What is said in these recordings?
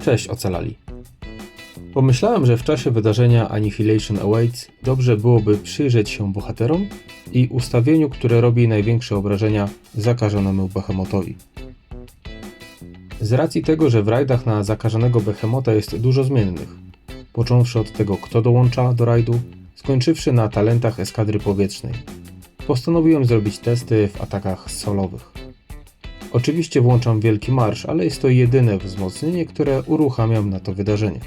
Cześć ocalali. Pomyślałem, że w czasie wydarzenia Annihilation Awaits dobrze byłoby przyjrzeć się bohaterom i ustawieniu, które robi największe obrażenia zakażonemu Behemotowi. Z racji tego, że w rajdach na zakażonego Behemota jest dużo zmiennych, począwszy od tego, kto dołącza do rajdu, skończywszy na talentach eskadry powietrznej, postanowiłem zrobić testy w atakach solowych. Oczywiście włączam Wielki Marsz, ale jest to jedyne wzmocnienie, które uruchamiam na to wydarzenie.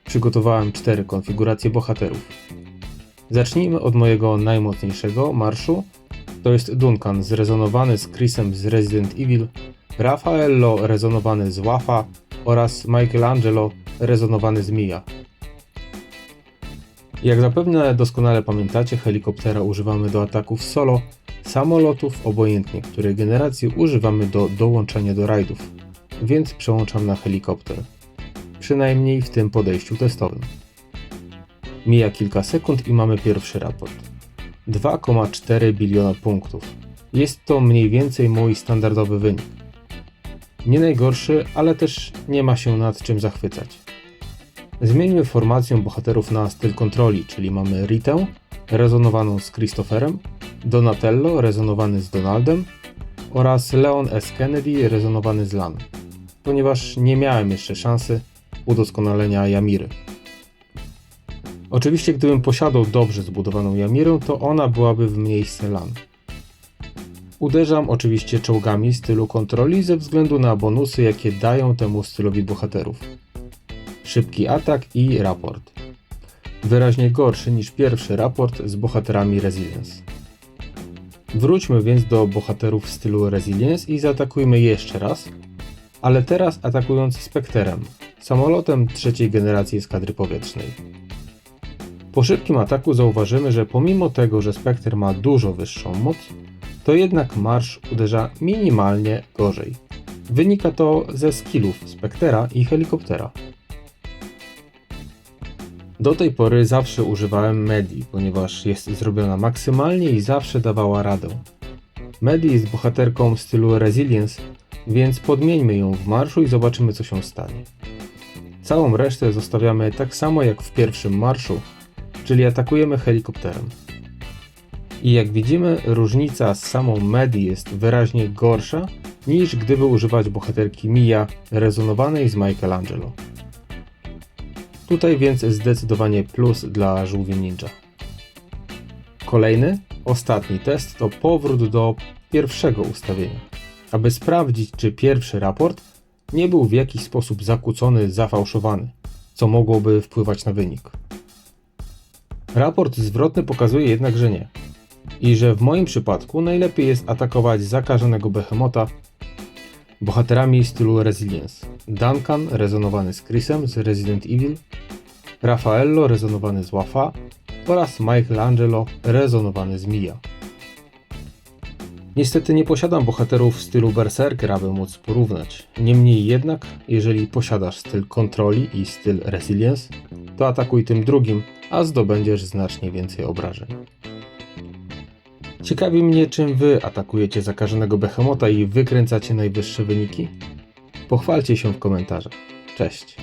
Przygotowałem 4 konfiguracje bohaterów. Zacznijmy od mojego najmocniejszego marszu. To jest Duncan zrezonowany z Chrisem z Resident Evil, Raffaello rezonowany z Wafa oraz Michelangelo rezonowany z Mia. Jak zapewne doskonale pamiętacie, helikoptera używamy do ataków solo, samolotów obojętnie, której generacji używamy do dołączenia do rajdów, więc przełączam na helikopter. Przynajmniej w tym podejściu testowym. Mija kilka sekund i mamy pierwszy raport. 2,4 biliona punktów. Jest to mniej więcej mój standardowy wynik. Nie najgorszy, ale też nie ma się nad czym zachwycać. Zmieńmy formację bohaterów na styl kontroli, czyli mamy Ritę, rezonowaną z Christopherem, Donatello, rezonowany z Donaldem oraz Leon S. Kennedy, rezonowany z Lan, ponieważ nie miałem jeszcze szansy udoskonalenia Yamiry. Oczywiście gdybym posiadał dobrze zbudowaną Yamirę, to ona byłaby w miejsce Lan. Uderzam oczywiście czołgami stylu kontroli ze względu na bonusy, jakie dają temu stylowi bohaterów. Szybki atak i raport. Wyraźnie gorszy niż pierwszy raport z bohaterami Resilience. Wróćmy więc do bohaterów w stylu Resilience i zaatakujmy jeszcze raz, ale teraz atakując Specterem, samolotem trzeciej generacji eskadry powietrznej. Po szybkim ataku zauważymy, że pomimo tego, że Spectre ma dużo wyższą moc, to jednak marsz uderza minimalnie gorzej. Wynika to ze skillów Spectera i helikoptera. Do tej pory zawsze używałem Medi, ponieważ jest zrobiona maksymalnie i zawsze dawała radę. Medi jest bohaterką w stylu Resilience, więc podmieńmy ją w marszu i zobaczymy, co się stanie. Całą resztę zostawiamy tak samo jak w pierwszym marszu, czyli atakujemy helikopterem. I jak widzimy, różnica z samą Medi jest wyraźnie gorsza niż gdyby używać bohaterki Mia rezonowanej z Michelangelo. Tutaj więc zdecydowanie plus dla żółwi ninja. Kolejny, ostatni test to powrót do pierwszego ustawienia, aby sprawdzić, czy pierwszy raport nie był w jakiś sposób zakłócony, zafałszowany, co mogłoby wpływać na wynik. Raport zwrotny pokazuje jednak, że nie. I że w moim przypadku najlepiej jest atakować zakażonego Behemota bohaterami stylu Resilience. Duncan rezonowany z Chrisem z Resident Evil, Raffaello rezonowany z Wafa oraz Michelangelo rezonowany z Mia. Niestety nie posiadam bohaterów w stylu Berserker, aby móc porównać. Niemniej jednak, jeżeli posiadasz styl kontroli i styl Resilience, to atakuj tym drugim, a zdobędziesz znacznie więcej obrażeń. Ciekawi mnie, czym wy atakujecie zakażonego Behemota i wykręcacie najwyższe wyniki? Pochwalcie się w komentarzach. Cześć!